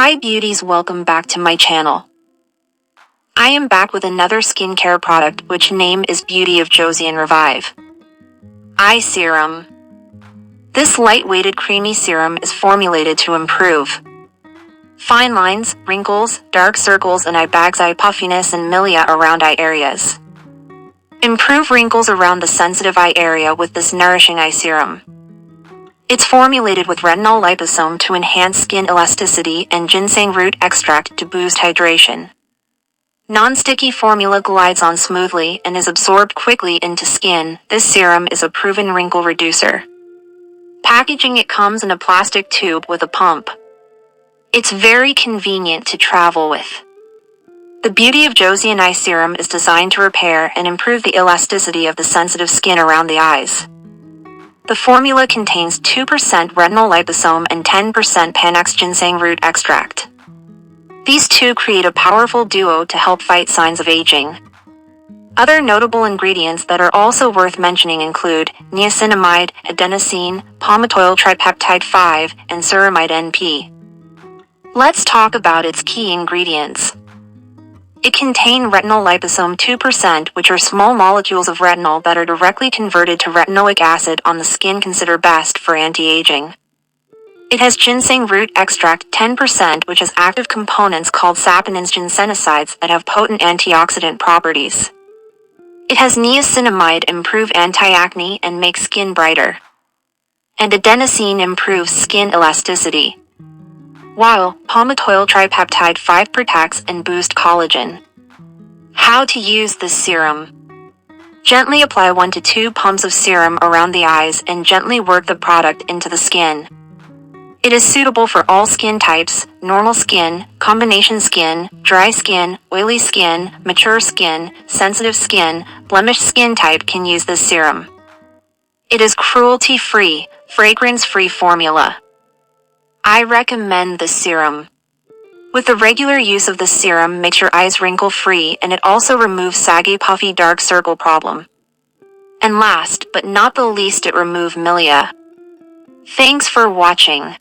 Hi beauties, welcome back to my channel. I am back with another skincare product which name is Beauty of Joseon Revive Eye Serum. This light-weighted creamy serum is formulated to improve fine lines, wrinkles, dark circles and eye bags, eye puffiness and milia around eye areas. Improve wrinkles around the sensitive eye area with this nourishing eye serum. It's formulated with retinol liposome to enhance skin elasticity and ginseng root extract to boost hydration. Non-sticky formula glides on smoothly and is absorbed quickly into skin. This serum is a proven wrinkle reducer. Packaging: it comes in a plastic tube with a pump. It's very convenient to travel with. The Beauty of Joseon Eye Serum is designed to repair and improve the elasticity of the sensitive skin around the eyes. The formula contains 2% retinol liposome and 10% Panax ginseng root extract. These two create a powerful duo to help fight signs of aging. Other notable ingredients that are also worth mentioning include niacinamide, adenosine, palmitoyl tripeptide 5, and ceramide NP. Let's talk about its key ingredients. It contains retinol liposome 2%, which are small molecules of retinol that are directly converted to retinoic acid on the skin, considered best for anti-aging. It has ginseng root extract 10%, which has active components called saponins ginsenosides that have potent antioxidant properties. It has niacinamide, improve anti-acne and make skin brighter. And adenosine improves skin elasticity, while palmitoyl tripeptide 5 protects and boosts collagen. How to use this serum? Gently apply 1 to 2 pumps of serum around the eyes and gently work the product into the skin. It is suitable for all skin types: normal skin, combination skin, dry skin, oily skin, mature skin, sensitive skin, blemished skin type can use this serum. It is cruelty-free, fragrance-free formula. I recommend this serum. With the regular use of this serum makes your eyes wrinkle-free, and it also removes saggy, puffy, dark circle problem. And last but not the least, it removes milia. Thanks for watching.